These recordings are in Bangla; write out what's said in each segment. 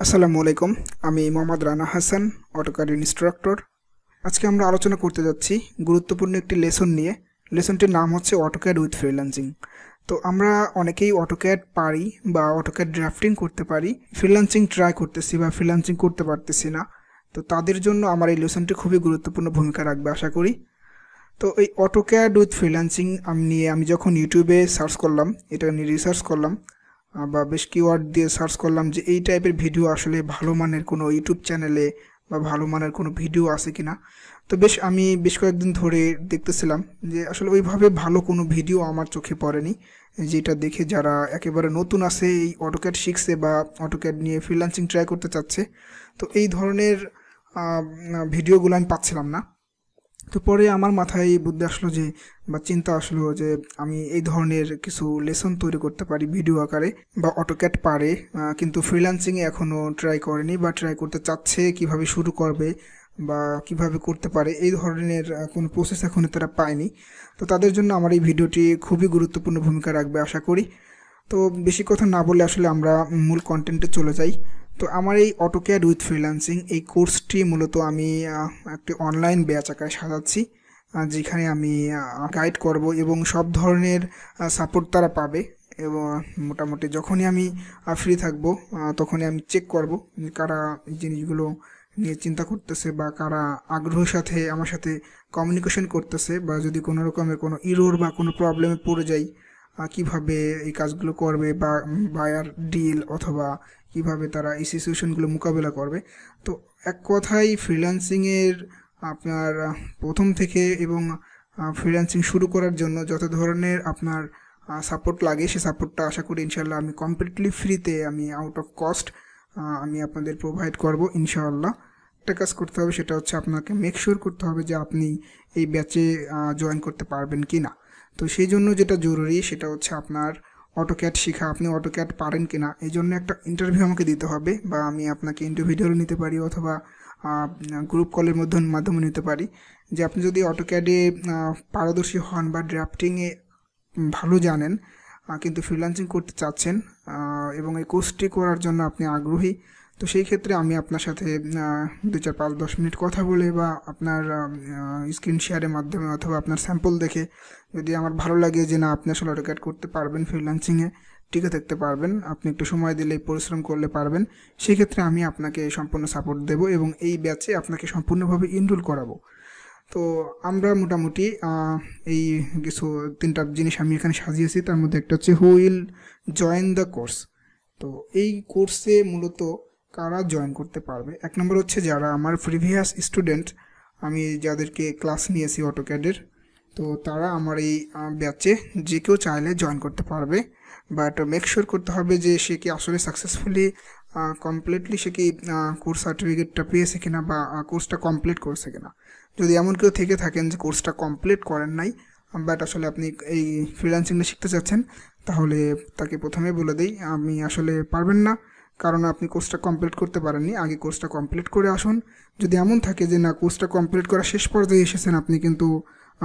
আসসালামু আলাইকুম। আমি মোহাম্মদ রানা হাসান, অটোক্যাড ইনস্ট্রাক্টর। আজকে আমরা আলোচনা করতে যাচ্ছি গুরুত্বপূর্ণ একটি লেসন নিয়ে। লেসনটির নাম হচ্ছে অটোক্যাড উইথ ফ্রিল্যান্সিং। তো আমরা অনেকেই অটোক্যাড পারি বা অটোক্যাড ড্রাফটিং করতে পারি, ফ্রিল্যান্সিং ট্রাই করতেছি বা ফ্রিল্যান্সিং করতে পারতেছি না। তো তাদের জন্য আমার এই লেসনটি খুবই গুরুত্বপূর্ণ ভূমিকা রাখবে আশা করি। তো এই অটোক্যাড উইথ ফ্রিল্যান্সিং আমি যখন ইউটিউবে সার্চ করলাম, এটা নিয়ে রিসার্চ করলাম বা বেশ কিওয়ার্ড দিয়ে সার্চ করলাম যে এই টাইপের ভিডিও আসলে ভালো মানের কোনো ইউটিউব চ্যানেলে বা ভালো মানের কোনো ভিডিও আছে কিনা। তো আমি বেশ কয়েকদিন ধরে দেখতেছিলাম যে আসলে ওইভাবে ভালো কোনো ভিডিও আমার চোখে পড়েনি, যেটা দেখে যারা একেবারে নতুন আছে এই অটোক্যাড শিখছে বা অটোক্যাড নিয়ে ফ্রিল্যান্সিং ট্রাই করতে চাচ্ছে, তো এই ধরনের ভিডিওগুলো আমি পাচ্ছিলাম না। তো পরে আমার মাথায় বুদ্ধি আসলো যে বা চিন্তা আসলো যে আমি এই ধরনের কিছু লেসন তৈরি করতে পারি ভিডিও আকারে। বা অটোক্যাড পারে কিন্তু ফ্রিল্যান্সিংয়ে এখনও ট্রাই করেনি বা ট্রাই করতে চাচ্ছে, কিভাবে শুরু করবে বা কিভাবে করতে পারে এই ধরনের কোনো প্রসেস এখনও তারা পায়নি। তো তাদের জন্য আমার এই ভিডিওটি খুবই গুরুত্বপূর্ণ ভূমিকা রাখবে আশা করি। তো বেশি কথা না বলে আসলে আমরা মূল কন্টেন্টে চলে যাই। তো আমার এই অটোক্যাড উইথ ফ্রিল্যান্সিং এই কোর্সটি মূলত আমি একটি অনলাইন ব্যাচ আকারে সাজাচ্ছি, যেখানে আমি গাইড করব এবং সব ধরনের সাপোর্ট তারা পাবে। এবং মোটামুটি যখনই আমি ফ্রি থাকবো তখনই আমি চেক করব কারা এই জিনিসগুলো নিয়ে চিন্তা করতেছে বা কারা আগ্রহের সাথে আমার সাথে কমিউনিকেশন করতেছে, বা যদি কোনো রকমের কোনো ইরোর বা কোনো প্রবলেমে পড়ে যাই কিভাবে এই কাজগুলো করবে বা বায়ার ডিল অথবা কিভাবে তারা এই সিচুয়েশনগুলো মোকাবেলা করবে। তো এক কথায় ফ্রিল্যান্সিংয়ের আপনার প্রথম থেকে এবং ফ্রিল্যান্সিং শুরু করার জন্য যত ধরনের আপনার সাপোর্ট লাগে সেই সাপোর্টটা আশা করি ইনশাআল্লাহ আমি কমপ্লিটলি ফ্রিতে, আমি আউট অফ কস্ট আমি আপনাদের প্রোভাইড করব ইনশাআল্লাহ। একটা কাজ করতে হবে, সেটা হচ্ছে আপনাকে মেক শিওর করতে হবে যে আপনি এই ব্যাচে জয়েন করতে পারবেন কি না। তো সেই জন্য যেটা জরুরি সেটা হচ্ছে আপনার অটোক্যাড শেখা, আপনি অটোক্যাড পারেন কিনা। এই জন্য একটা ইন্টারভিউ আমাকে দিতে হবে, বা আমি আপনাকে ইন্টারভিউ নিতে পারি অথবা গ্রুপ কলের মাধ্যমে নিতে পারি। যে আপনি যদি অটোক্যাডে পারদর্শী হন বা ড্রাফটিংয়ে ভালো জানেন কিন্তু ফ্রিল্যান্সিং করতে চাচ্ছেন এবং এই কোর্সটি করার জন্য আপনি আগ্রহী, তো সেই ক্ষেত্রে আমি আপনার সাথে 2-4-5-10 মিনিট কথা বলে বা আপনার স্ক্রিন শেয়ারের মাধ্যমে অথবা আপনার স্যাম্পল দেখে যদি আমার ভালো লাগে যে না আপনি আসলে অটোক্যাড করতে পারবেন, ফ্রিল্যান্সিংয়ে টিকে থাকতে পারবেন, আপনি একটু সময় দিলে পরিশ্রম করলে পারবেন, সেক্ষেত্রে আমি আপনাকে সম্পূর্ণ সাপোর্ট দেব এবং এই ব্যাচে আপনাকে সম্পূর্ণভাবে এনরোল করাবো। তো আমরা মোটামুটি এই কিছু 3টা জিনিস আমি এখানে সাজিয়েছি। তার মধ্যে একটা হচ্ছে who will join the course. তো এই কোর্সে মূলত কারা জয়েন করতে পারবে, 1 নম্বর হচ্ছে যারা আমার প্রিভিয়াস স্টুডেন্ট, আমি যাদেরকে ক্লাস নিয়েছি অটোক্যাডের, তো তারা আমার এই ব্যাচে যে কেউ চাইলে জয়েন করতে পারবে। বাট মেক শিওর করতে হবে যে সে কি আসলে সাকসেসফুলি কমপ্লিটলি সে কি কোর্স সার্টিফিকেটটা পেয়েছে কিনা বা কোর্সটা কমপ্লিট করছে কিনা। যদি এমন কেউ থেকে থাকেন যে কোর্সটা কমপ্লিট করেন নাই বাট আসলে আপনি এই ফ্রিল্যান্সিংটা শিখতে চাচ্ছেন, তাহলে তাকে প্রথমে বলে দিই আমি আসলে পারবেন না, কারণ আপনি কোর্সটা কমপ্লিট করতে পারেননি, আগে কোর্সটা কমপ্লিট করে আসুন। যদি এমন থাকে যে না কোর্সটা কমপ্লিট করা শেষ পর্যায়ে এসেছেন আপনি কিন্তু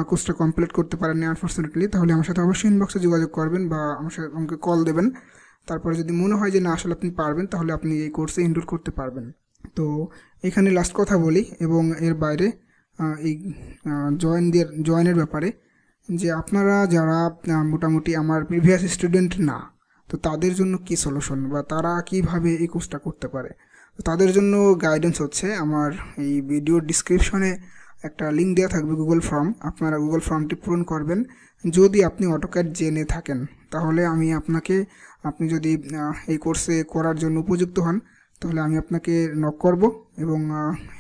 কোর্সটা কমপ্লিট করতে পারেননি আনফর্চুনেটলি, তাহলে আমার সাথে অবশ্যই ইনবক্সে যোগাযোগ করবেন বা আমার সাথে আমাকে কল দেবেন। তারপরে যদি মনে হয় যে না আসলে আপনি পারবেন, তাহলে আপনি এই কোর্সে এনরোল করতে পারবেন। তো এখানে লাস্ট কথা বলি এবং এর বাইরে এই জয়েনের ব্যাপারে, যে আপনারা যারা মোটামুটি আমার প্রিভিয়াস স্টুডেন্ট না, তো তাদের জন্য কি সলিউশন বা তারা কিভাবে এই কোর্সটা করতে পারে, তো তাদের জন্য গাইডেন্স হচ্ছে আমার এই ভিডিওর ডিসক্রিপশনে একটা লিঙ্ক দেওয়া থাকবে গুগল ফর্ম, আপনারা গুগল ফর্মটি পূরণ করবেন। যদি আপনি অটোক্যাড জেনে থাকেন তাহলে আপনি যদি এই কোর্সে করার জন্য উপযুক্ত হন, তাহলে আমি আপনাকে নক করব এবং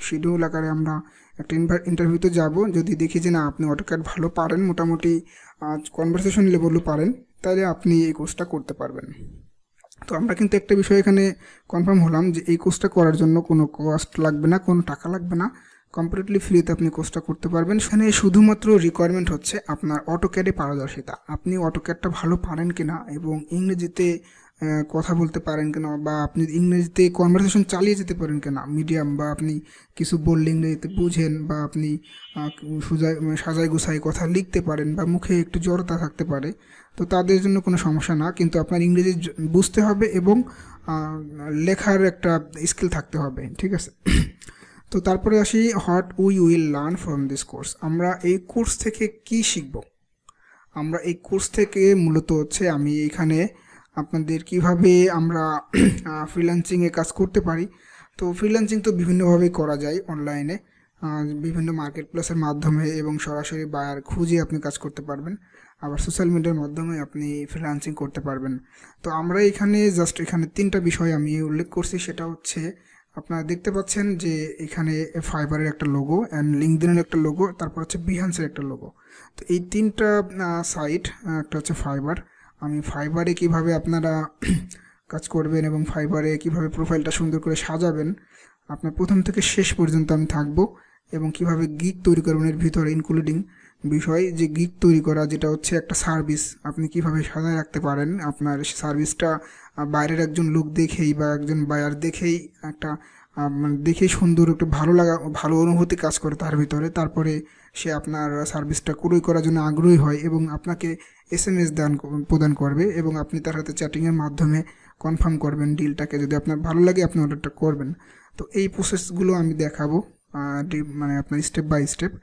শিডিউল আকারে আমরা একটা ইন্টারভিউতে যাব। যদি দেখি যে না আপনি অটোক্যাড ভালো পারেন, মোটামুটি কনভারসেশন লেভেলও পারেন, তাহলে আপনি এই কোর্সটা করতে পারবেন। তো আমরা কিন্তু একটা বিষয় এখানে কনফার্ম হলাম যে এই কোর্সটা করার জন্য কোনো কস্ট লাগবে না, কোনো টাকা লাগবে না, কমপ্লিটলি ফ্রিতে আপনি কোর্সটা করতে পারবেন। সেখানে শুধুমাত্র রিকোয়ারমেন্ট হচ্ছে আপনার অটোক্যাডে পারদর্শিতা, আপনি অটোক্যাডটা ভালো পারেন কিনা এবং ইংরেজিতে কথা বলতে পারেন কিনা, বা আপনি ইংরেজিতে কনভারসেশন চালিয়ে যেতে পারেন কিনা মিডিয়াম, বা আপনি কিছু বললে ইংরেজিতে বুঝেন, বা আপনি সাজায় গুছায় কথা লিখতে পারেন, বা মুখে একটু জড়তা থাকতে পারে, তো তাদের জন্য কোনো সমস্যা না। কিন্তু আপনার ইংরেজি বুঝতে হবে এবং লেখার একটা স্কিল থাকতে হবে, ঠিক আছে? তো তারপরে আসি what we will learn from this course. আমরা এই কোর্স থেকে কি শিখব? আমরা এই কোর্স থেকে মূলত হচ্ছে আমি এখানে আপনাদের কিভাবে আমরা ফ্রিল্যান্সিংয়ে কাজ করতে পারি। তো ফ্রিল্যান্সিং তো বিভিন্নভাবেই করা যায় অনলাইনে, বিভিন্ন মার্কেট প্লেসের মাধ্যমে, এবং সরাসরি বায়ার খুঁজে আপনি কাজ করতে পারবেন। আবার সোশ্যাল মিডিয়ার মাধ্যমে আপনি ফ্রিল্যান্সিং করতে পারবেন। তো আমরা এখানে এখানে 3টা বিষয় আমি উল্লেখ করছি। সেটা হচ্ছে আপনারা দেখতে পাচ্ছেন যে এখানে ফাইবারের একটা লোগো, অ্যান্ড লিঙ্কডইনের একটা লোগো, তারপর হচ্ছে বিহান্সের একটা লোগো। তো এই 3টা সাইট, একটা হচ্ছে ফাইবার। আমি ফাইবারে কিভাবে আপনারা কাজ করবেন এবং ফাইবারে কিভাবে প্রোফাইলটা সুন্দর করে সাজাবেন, আপনার প্রথম থেকে শেষ পর্যন্ত আমি থাকবো। এবং কিভাবে গিগ তৈরি করবেন এর ভিতরে ইনক্লুডিং বিষয়, যে গিগ তৈরি করা যেটা হচ্ছে একটা সার্ভিস, আপনি কিভাবে সাজায় রাখতে পারেন আপনার সার্ভিসটা বাইরের একজন লোক দেখেই বা একজন বায়ার দেখেই একটা মানে দেখেই সুন্দর একটু ভালো অনুভূতি কাজ করে তার ভিতরে। তারপরে সে আপনার সার্ভিসটা ক্রয় করার জন্য আগ্রহী হয় এবং আপনাকে SMS প্রদান করবে, এবং আপনি তার সাথে চ্যাটিংয়ের মাধ্যমে কনফার্ম করবেন ডিলটাকে। যদি আপনার ভালো লাগে আপনি অর্ডারটা করবেন। তো এই প্রসেসগুলো আমি দেখাবো, মানে আপনার স্টেপ বাই স্টেপ।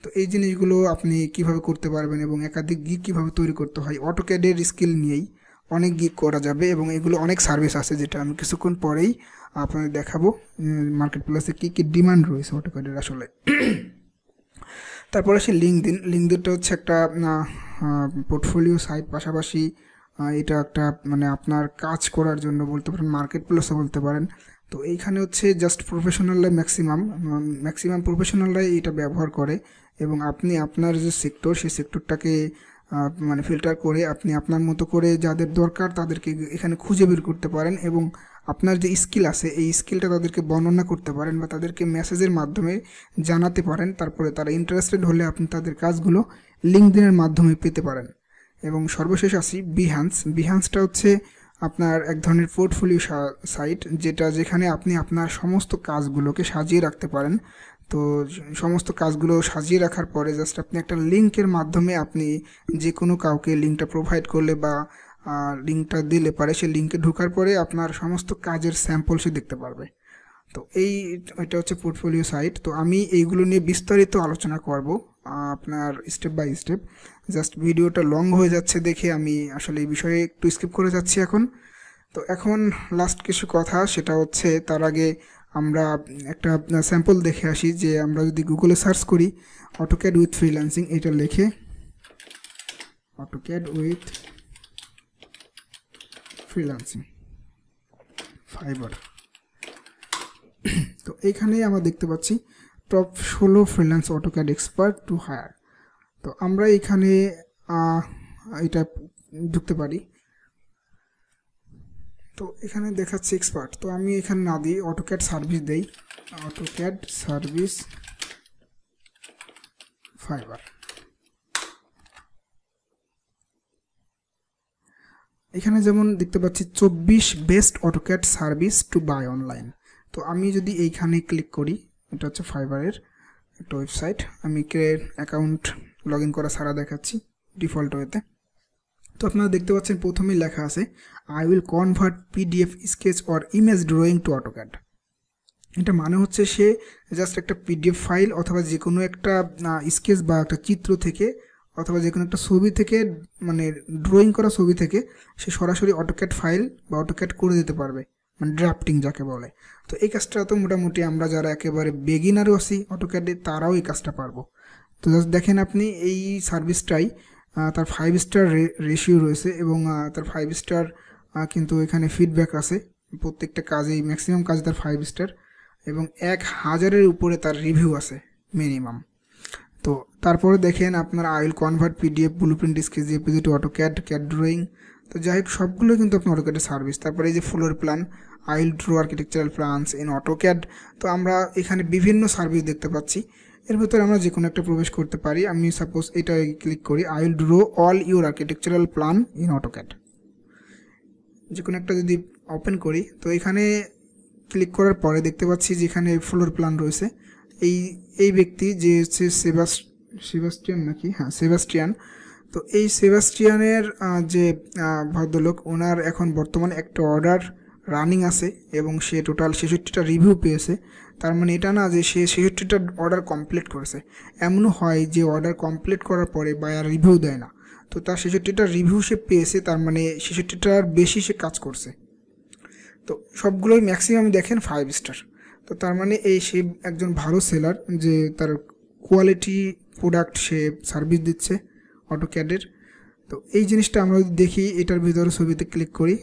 তো এই জিনিসগুলো আপনি কিভাবে করতে পারবেন এবং একাধিক গিগ কীভাবে তৈরি করতে হয়, অটোক্যাডের স্কিল নিয়েই অনেক গিগ করা যাবে। এবং এগুলো অনেক সার্ভিস আছে যেটা আমি কিছুক্ষণ পরেই আপনাদের দেখাবো, মার্কেট প্লেসে কী কী ডিমান্ড রয়েছে অটোক্যাডের আসলে। তারপরে আসি লিঙ্কডিনটা হচ্ছে একটা পোর্টফোলিও সাইট, পাশাপাশি এটা একটা মানে আপনার কাজ করার জন্য বলতে পারেন, মার্কেট প্লেসও বলতে পারেন। তো এইখানে হচ্ছে জাস্ট প্রফেশনালরাই ম্যাক্সিমাম প্রফেশনালরাই এটা ব্যবহার করে, এবং আপনি আপনার যে সেক্টর সেই সেক্টরটাকে মানে ফিল্টার করে আপনি আপনার মতো করে যাদের দরকার তাদেরকে এখানে খুঁজে বের করতে পারেন, এবং আপনার যে স্কিল আছে এই স্কিলটা তাদেরকে বর্ণনা করতে পারেন বা তাদেরকে মেসেজের মাধ্যমে জানাতে পারেন। তারপরে তারা ইন্টারেস্টেড হলে আপনি তাদের কাজগুলো লিঙ্কডইনের মাধ্যমে পেতে পারেন। এবং সর্বশেষ আসি বিহান্সটা হচ্ছে আপনার এক ধরনের পোর্টফোলিও সাইট, যেখানে আপনি আপনার সমস্ত কাজগুলোকে সাজিয়ে রাখতে পারেন। তো সমস্ত কাজগুলো সাজিয়ে রাখার পরে জাস্ট আপনি একটা লিঙ্কের মাধ্যমে আপনি যে কোনো কাউকে লিঙ্কটা প্রোভাইড করলে বা লিঙ্কটা দিলে পারে, সে লিঙ্কে ঢোকার পরে আপনার সমস্ত কাজের স্যাম্পল সে দেখতে পারবে। তো এটা হচ্ছে পোর্টফোলিও সাইট। তো আমি এইগুলো নিয়ে বিস্তারিত আলোচনা করব আপনার স্টেপ বাই স্টেপ। জাস্ট ভিডিওটা লং হয়ে যাচ্ছে দেখে আমি আসলে এই বিষয়ে একটু স্কিপ করে যাচ্ছি এখন। তো এখন লাস্ট কিছু কথা, সেটা হচ্ছে তার আগে আমরা একটা স্যাম্পল দেখে আসি। যে আমরা যদি গুগলে সার্চ করি অটোক্যাড উইথ ফ্রিল্যান্সিং, এটা লিখে অটোক্যাড উইথ ফ্রিল্যান্সিং ফাইবার, তো এইখানেই আমরা দেখতে পাচ্ছি top 16 freelance AutoCAD expert to hire. তো আমরা এখানে এটা ঢুকতে পারি। তো এখানে দেখাচ্ছে এক্সপার্ট, তো আমি এখানে না দিই, অটোক্যাড সার্ভিস দেই, অটোক্যাড সার্ভিস ফাইবার। এখানে যেমন দেখতে পাচ্ছি 24 best AutoCAD service to buy online. তো আমি যদি এইখানে ক্লিক করি, এটা হচ্ছে ফাইবারের একটা ওয়েবসাইট, আমি অ্যাকাউন্ট লগ ইন করা ছাড়া দেখাচ্ছি ডিফল্ট ওয়েতে। তো আপনারা দেখতে পাচ্ছেন প্রথমেই লেখা আছে I will convert PDF sketch or image drawing to AutoCAD. এটা মানে হচ্ছে সে জাস্ট একটা PDF ফাইল অথবা যে কোনো একটা স্কেচ বা একটা চিত্র থেকে অথবা যে কোনো একটা ছবি থেকে, মানে ড্রয়িং করা ছবি থেকে সে সরাসরি অটোক্যাড ফাইল বা অটোক্যাড করে দিতে পারবে, মানে ড্রাফটিং যাকে বলে। তো এই কাজটা তো মোটামুটি আমরা যারা একেবারে বেগিনারও আছি অটোক্যাডে তারাও এই কাজটা পারবো। তো জাস্ট দেখেন আপনি এই সার্ভিসটাই তার 5 স্টার রেশিও রয়েছে, এবং তার 5 স্টার কিন্তু এখানে ফিডব্যাক আছে প্রত্যেকটা কাজেই, ম্যাক্সিমাম কাজে তার 5 স্টার, এবং 1000-এর উপরে তার রিভিউ আছে মিনিমাম। তো তারপরে দেখেন আপনার I will convert PDF blueprint sketch JPG to AutoCAD, CAD drawing. তো যাই হোক সবগুলো কিন্তু আপনার অটোক্যাডের সার্ভিস। তারপরে এই যে floor plan, I will draw architectural plans in AutoCAD. তো আমরা এখানে বিভিন্ন সার্ভিস দেখতে পাচ্ছি, এর ভিতরে আমরা যে কোনো একটা প্রবেশ করতে পারি। আমি সাপোজ এটা ক্লিক করি, I will draw all your architectural plan in AutoCAD. যে কোনো একটা যদি ওপেন করি, তো এখানে ক্লিক করার পরে দেখতে পাচ্ছি যেখানে ফ্লোর প্ল্যান রয়েছে। এই ব্যক্তি যে হচ্ছে সেবাস্টিয়ান নাকি, হ্যাঁ সেবাস্টিয়ান। তো এই সেবাস্টিয়ানের যে ভদ্রলোক, ওনার এখন বর্তমানে একটা অর্ডার রানিং আছে এবং সে টোটাল 66টা রিভিউ পেয়েছে। তার মানে এটা না যে সে 66টা অর্ডার কমপ্লিট করেছে। এমনও হয় যে অর্ডার কমপ্লিট করার পরে বায়ার রিভিউ দেয় না, তো তার 66টা রিভিউ সে পেয়েছে, তার মানে 66টার বেশি সে কাজ করছে। তো সবগুলোই ম্যাক্সিমাম দেখেন 5 স্টার। তো তার মানে সে একজন ভালো সেলার, যে তার কোয়ালিটি প্রোডাক্ট সে সার্ভিস দিচ্ছে অটোক্যাডের। তো এই জিনিসটা আমরা যদি দেখি, এটার ভিতরে ছবিতে ক্লিক করি,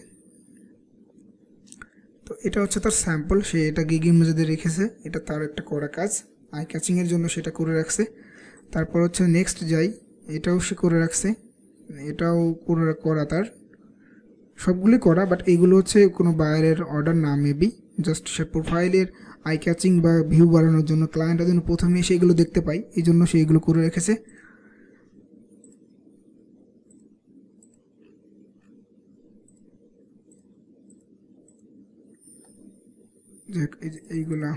তো এটা হচ্ছে তার স্যাম্পল। সে এটা গিগ ইমেজে রেখেছে, এটা তার একটা করা কাজ, আই ক্যাচিংয়ের জন্য সেটা করে রাখছে। তারপর হচ্ছে নেক্সট যাই, এটাও সে করে রাখছে, এটাও করা তার সবগুলি করা, বাট এইগুলো হচ্ছে কোনো বায়ারের অর্ডার না, মেবি জাস্ট সে প্রোফাইলের আই ক্যাচিং বা ভিউ বাড়ানোর জন্য, ক্লায়েন্টের জন্য প্রথমে সেইগুলো দেখতে পাই, এই জন্য সে এগুলো করে রেখেছে। এইগুলা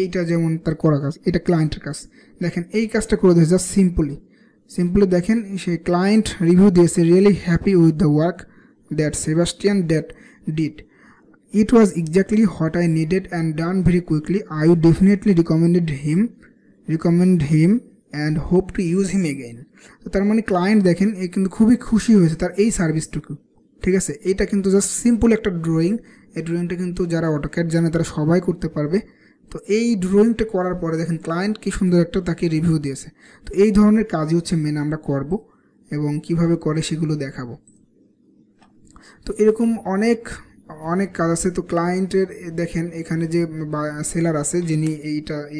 এইটা যেমন তার করা কাজ, এটা ক্লায়েন্টের কাজ। দেখেন এই কাজটা করে দিয়েছে জাস্ট সিম্পলি দেখেন, সে ক্লায়েন্ট রিভিউ দিয়েছে, really happy with the work that Sebastian did, it was exactly what I needed and done very quickly, I would definitely recommend him and hope to use him again. তো তার মানে ক্লায়েন্ট দেখেন এ কিন্তু খুবই খুশি হয়েছে তার এই সার্ভিসটুকু, ঠিক আছে। এইটা কিন্তু জাস্ট সিম্পল একটা ড্রয়িং, এই ড্রয়িংটা কিন্তু যারা অটোক্যাড জানে তারা সবাই করতে পারবে। তো এই ড্রয়িংটা করার পরে দেখেন ক্লায়েন্ট কি সুন্দর একটা তাকে রিভিউ দিয়েছে। তো এই ধরনের কাজই হচ্ছে মেন আমরা করব এবং কিভাবে করে সেগুলো দেখাবো। তো এরকম অনেক কাজ আছে। তো ক্লায়েন্টের দেখেন এখানে যে সেলার আছে, যিনি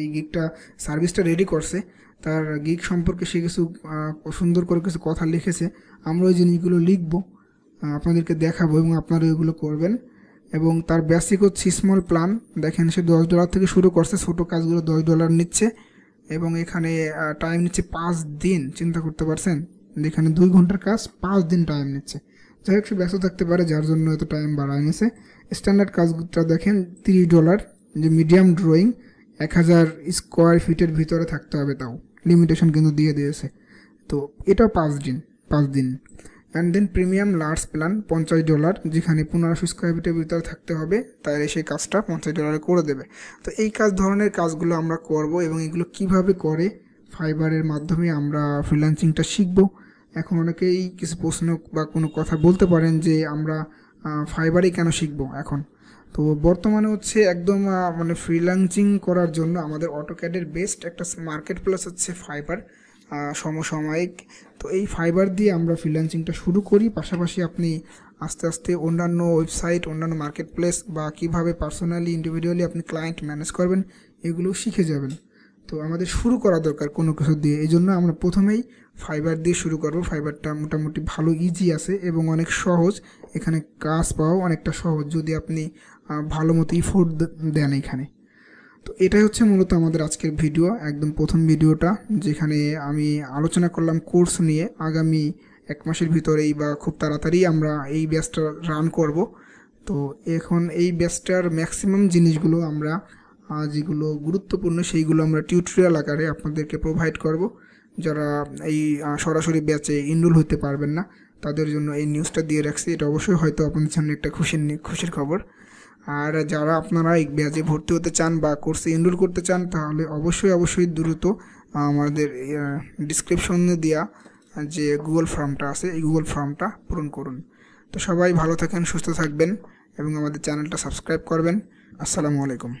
এই গিগটা সার্ভিসটা রেডি করছে, তার গিগ সম্পর্কে সে কিছু সুন্দর করে কিছু কথা লিখেছে। আমরা ওই জিনিসগুলো লিখবো, আপনাদেরকে দেখাবো এবং আপনারা ওইগুলো করবেন। এবং তার বেসিক হচ্ছে স্মল প্ল্যান, দেখেন সে $10 থেকে শুরু করছে, ছোটো কাজগুলো $10 নিচ্ছে এবং এখানে টাইম নিচ্ছে 5 দিন। চিন্তা করতে পারছেন, যেখানে 2 ঘন্টার কাজ 5 দিন টাইম নিচ্ছে। যাই হোক, সে ব্যস্ত থাকতে পারে যার জন্য এত টাইম বাড়ায় নিছে। স্ট্যান্ডার্ড কাজটা দেখেন $30, যে মিডিয়াম ড্রয়িং 1000 স্কোয়ার ফিটের ভিতরে থাকতে হবে, তাও লিমিটেশন কিন্তু দিয়ে দিয়েছে। তো এটাও 5 দিন। And then premium large plan $50, যেখানে 1500 স্কোয়ার ফিটের ভিতরে থাকতে হবে, তাহলে সেই কাজটা $50 করে দেবে। তো এই ধরনের কাজগুলো আমরা করব এবং এগুলো কিভাবে করে ফাইবারের মাধ্যমে আমরা ফ্রিল্যান্সিংটা শিখব। এখন অনেকেই কিছু প্রশ্ন বা কোনো কথা বলতে পারেন যে আমরা ফাইবারেই কেন শিখবো এখন। তো বর্তমানে হচ্ছে একদম মানে ফ্রিল্যান্সিং করার জন্য আমাদের অটোক্যাডের বেস্ট একটা মার্কেট প্লেস হচ্ছে ফাইবার, সমসাময়িক। তো এই ফাইবার দিয়ে আমরা ফ্রিল্যান্সিংটা শুরু করি, পাশাপাশি আপনি আস্তে আস্তে অন্যান্য ওয়েবসাইট, অন্যান্য মার্কেট প্লেস বা কীভাবে পার্সোনালি ইন্ডিভিজুয়ালি আপনি ক্লায়েন্ট ম্যানেজ করবেন এগুলো শিখে যাবেন। তো আমাদের শুরু করা দরকার কোনো কিছু দিয়ে, এই জন্য আমরা প্রথমেই ফাইবার দিয়ে শুরু করব। ফাইবারটা মোটামুটি ভালো ইজি আছে এবং অনেক সহজ, এখানে কাজ পাওয়াও অনেকটা সহজ যদি আপনি ভালো মতো ইফোর্ট দেন এখানে। তো এটাই হচ্ছে মূলত আমাদের আজকের ভিডিও, একদম প্রথম ভিডিওটা, যেখানে আমি আলোচনা করলাম কোর্স নিয়ে। আগামী 1 মাসের ভিতরেই বা খুব তাড়াতাড়ি আমরা এই ব্যাচটা রান করব। তো এখন এই ব্যাচটার ম্যাক্সিমাম জিনিসগুলো আমরা যেগুলো গুরুত্বপূর্ণ সেইগুলো আমরা টিউটোরিয়াল আকারে আপনাদেরকে প্রোভাইড করব। যারা এই সরাসরি ব্যাচে এনরোল হতে পারবেন না তাদের জন্য এই নিউজটা দিয়ে রাখছি, এটা অবশ্যই হয়তো আপনাদের সামনে একটা খুশির খবর। আর যারা আপনারা এই ব্যাচে ভর্তি হতে চান বা কোর্সে এনরোল করতে চান, তাহলে অবশ্যই দ্রুত আমাদের ডিসক্রিপশনে দেওয়া যে গুগল ফর্মটা আছে এই গুগল ফর্মটা পূরণ করুন। তো সবাই ভালো থাকেন, সুস্থ থাকবেন এবং আমাদের চ্যানেলটা সাবস্ক্রাইব করবেন। আসসালামু আলাইকুম।